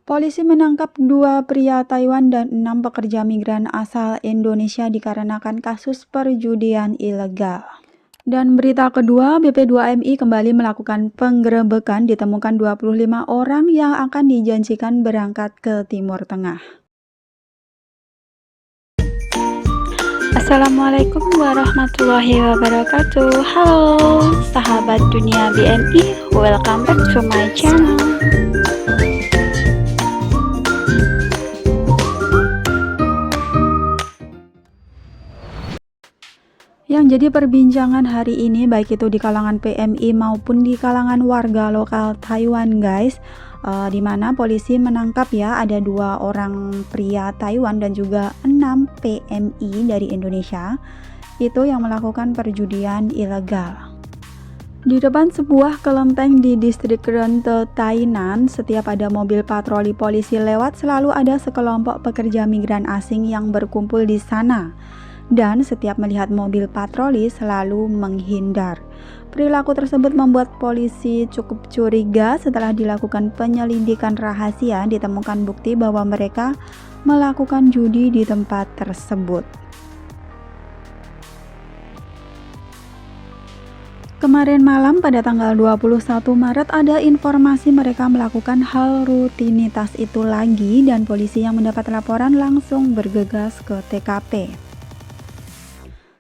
Polisi menangkap 2 pria Taiwan dan 6 pekerja migran asal Indonesia dikarenakan kasus perjudian ilegal. Dan berita kedua, BP2MI kembali melakukan penggerebekan, ditemukan 25 orang yang akan dijanjikan berangkat ke Timur Tengah. Assalamualaikum warahmatullahi wabarakatuh. Halo sahabat dunia BNI, welcome back to my channel. Yang jadi perbincangan hari ini baik itu di kalangan PMI maupun di kalangan warga lokal Taiwan guys, dimana polisi menangkap ya ada 2 orang pria Taiwan dan juga 6 PMI dari Indonesia itu yang melakukan perjudian ilegal. Di depan sebuah kelenteng di distrik Rente, Tainan, setiap ada mobil patroli polisi lewat selalu ada sekelompok pekerja migran asing yang berkumpul di sana. Dan setiap melihat mobil patroli selalu menghindar. Perilaku tersebut membuat polisi cukup curiga. Setelah dilakukan penyelidikan rahasia, ditemukan bukti bahwa mereka melakukan judi di tempat tersebut. Kemarin malam pada tanggal 21 Maret ada informasi mereka melakukan hal rutinitas itu lagi dan polisi yang mendapat laporan langsung bergegas ke TKP.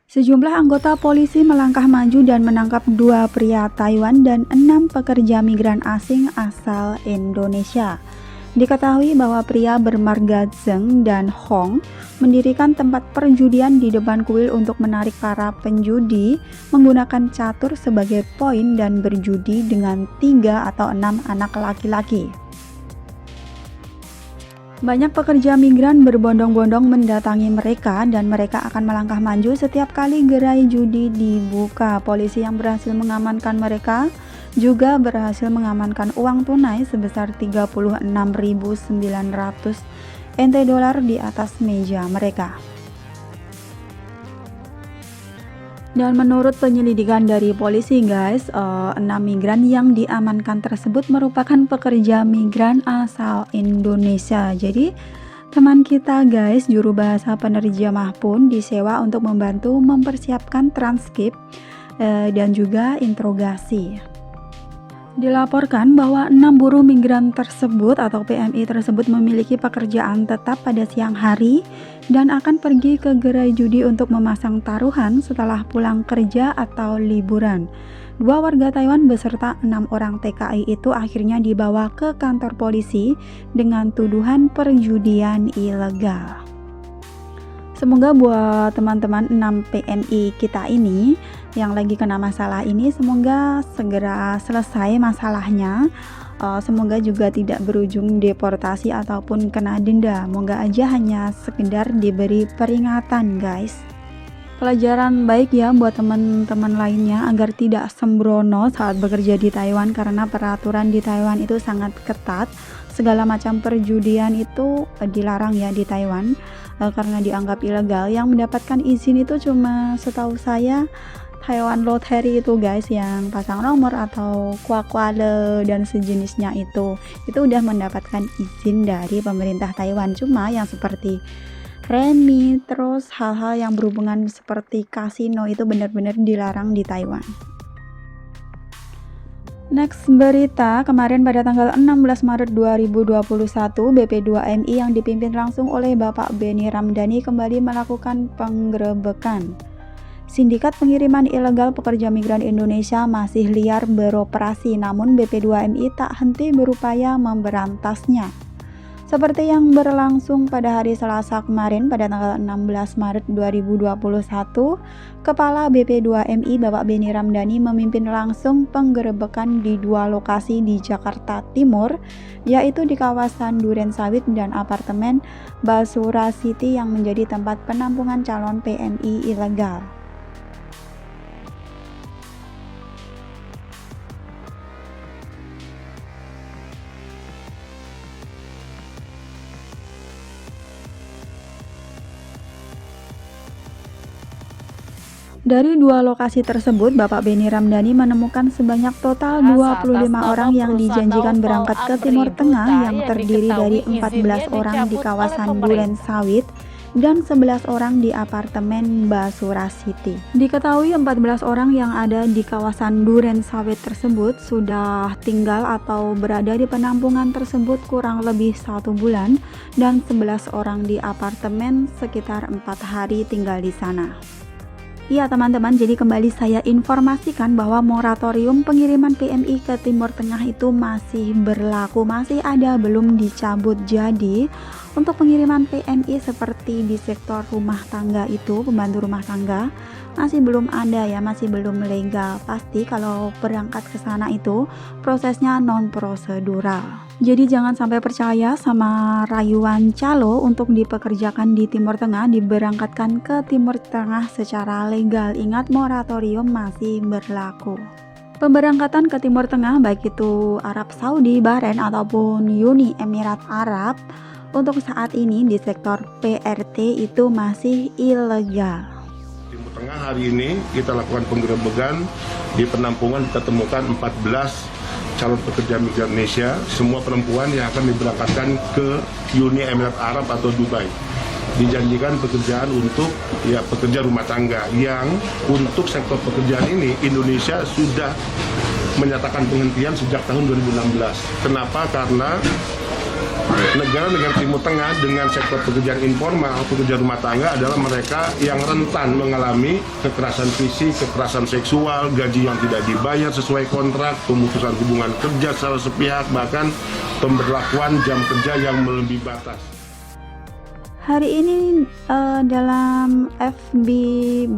Sejumlah anggota polisi melangkah maju dan menangkap 2 pria Taiwan dan 6 pekerja migran asing asal Indonesia. Diketahui bahwa pria bermarga Zeng dan Hong mendirikan tempat perjudian di depan kuil untuk menarik para penjudi menggunakan catur sebagai poin dan berjudi dengan 3 atau 6 anak laki-laki. Banyak pekerja migran berbondong-bondong mendatangi mereka dan mereka akan melangkah maju setiap kali gerai judi dibuka. Polisi yang berhasil mengamankan mereka juga berhasil mengamankan uang tunai sebesar 36.900 NT dolar di atas meja mereka. Dan menurut penyelidikan dari polisi guys, 6 migran yang diamankan tersebut merupakan pekerja migran asal Indonesia. Jadi teman kita guys, juru bahasa penerjemah pun disewa untuk membantu mempersiapkan transkrip dan juga interogasi. Dilaporkan bahwa 6 buruh migran tersebut atau PMI tersebut memiliki pekerjaan tetap pada siang hari dan akan pergi ke gerai judi untuk memasang taruhan setelah pulang kerja atau liburan. 2 warga Taiwan beserta 6 orang TKI itu akhirnya dibawa ke kantor polisi dengan tuduhan perjudian ilegal. Semoga buat teman-teman 6 PMI kita ini yang lagi kena masalah ini semoga segera selesai masalahnya. Semoga juga tidak berujung deportasi ataupun kena denda. Moga aja hanya sekedar diberi peringatan guys. Pelajaran baik ya buat teman-teman lainnya agar tidak sembrono saat bekerja di Taiwan karena peraturan di Taiwan itu sangat ketat. Segala macam perjudian itu dilarang ya di Taiwan karena dianggap ilegal. Yang mendapatkan izin itu cuma setahu saya Taiwan Lottery itu guys, yang pasang nomor atau kuak-kuale dan sejenisnya itu udah mendapatkan izin dari pemerintah Taiwan. Cuma yang seperti remi, terus hal-hal yang berhubungan seperti kasino itu benar-benar dilarang di Taiwan. Next berita, kemarin pada tanggal 16 Maret 2021, BP2MI yang dipimpin langsung oleh Bapak Benny Ramdhani kembali melakukan penggerebekan. Sindikat pengiriman ilegal pekerja migran Indonesia masih liar beroperasi, namun BP2MI tak henti berupaya memberantasnya. Seperti yang berlangsung pada hari Selasa kemarin pada tanggal 16 Maret 2021, Kepala BP2MI Bapak Benny Ramdhani memimpin langsung penggerebekan di 2 lokasi di Jakarta Timur, yaitu di kawasan Duren Sawit dan apartemen Basura City yang menjadi tempat penampungan calon PMI ilegal. Dari dua lokasi tersebut, Bapak Beni Ramdhani menemukan sebanyak total 25 orang yang dijanjikan berangkat ke Timur Tengah yang terdiri dari 14 orang di kawasan Duren Sawit dan 11 orang di apartemen Basura City. Diketahui 14 orang yang ada di kawasan Duren Sawit tersebut sudah tinggal atau berada di penampungan tersebut kurang lebih 1 bulan dan 11 orang di apartemen sekitar 4 hari tinggal di sana. Ya teman-teman, jadi kembali saya informasikan bahwa moratorium pengiriman PMI ke Timur Tengah itu masih berlaku, masih ada, belum dicabut. Jadi untuk pengiriman PMI seperti di sektor rumah tangga itu, pembantu rumah tangga, masih belum ada ya, masih belum legal. Pasti kalau berangkat ke sana itu prosesnya non prosedural. Jadi jangan sampai percaya sama rayuan calo untuk dipekerjakan di Timur Tengah, diberangkatkan ke Timur Tengah secara legal. Ingat, moratorium masih berlaku. Pemberangkatan ke Timur Tengah baik itu Arab Saudi, Bahrain ataupun Uni Emirat Arab untuk saat ini di sektor PRT itu masih ilegal. Timur Tengah hari ini kita lakukan penggerebekan di penampungan, kita temukan 14 calon pekerja migran Indonesia, semua perempuan yang akan diberangkatkan ke Uni Emirat Arab atau Dubai. Dijanjikan pekerjaan untuk pekerja rumah tangga yang untuk sektor pekerjaan ini Indonesia sudah menyatakan penghentian sejak tahun 2016. Kenapa? Karena negara-negara Timur Tengah dengan sektor pekerjaan informal, pekerja rumah tangga adalah mereka yang rentan mengalami kekerasan fisik, kekerasan seksual, gaji yang tidak dibayar sesuai kontrak, pemutusan hubungan kerja secara sepihak, bahkan pemberlakuan jam kerja yang melebihi batas. Hari ini dalam FB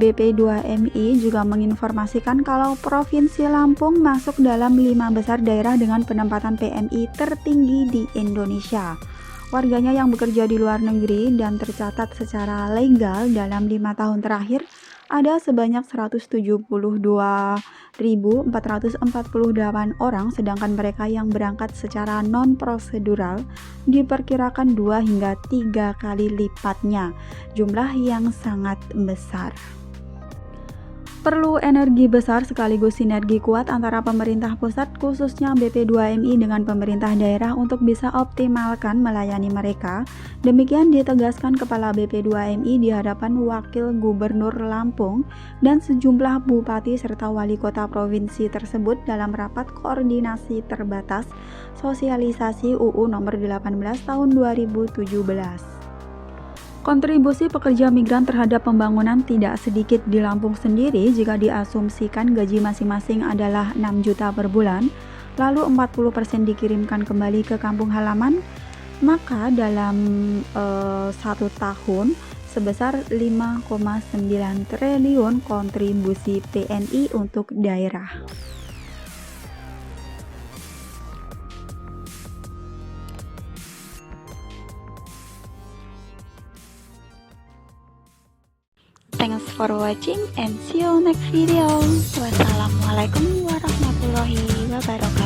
BP2MI juga menginformasikan kalau Provinsi Lampung masuk dalam 5 besar daerah dengan penempatan PMI tertinggi di Indonesia. Warganya yang bekerja di luar negeri dan tercatat secara legal dalam 5 tahun terakhir ada sebanyak 172.448 orang, sedangkan mereka yang berangkat secara non-prosedural diperkirakan 2 hingga 3 kali lipatnya, jumlah yang sangat besar. Perlu energi besar sekaligus sinergi kuat antara pemerintah pusat khususnya BP2MI dengan pemerintah daerah untuk bisa optimalkan melayani mereka. Demikian ditegaskan Kepala BP2MI di hadapan Wakil Gubernur Lampung dan sejumlah bupati serta wali kota provinsi tersebut dalam rapat koordinasi terbatas sosialisasi UU nomor 18 tahun 2017. Kontribusi pekerja migran terhadap pembangunan tidak sedikit di Lampung sendiri. Jika diasumsikan gaji masing-masing adalah 6 juta per bulan, lalu 40% dikirimkan kembali ke kampung halaman, maka dalam 1 tahun sebesar 5,9 triliun kontribusi PNI untuk daerah. Thanks for watching and see you next video. Wassalamualaikum warahmatullahi wabarakatuh.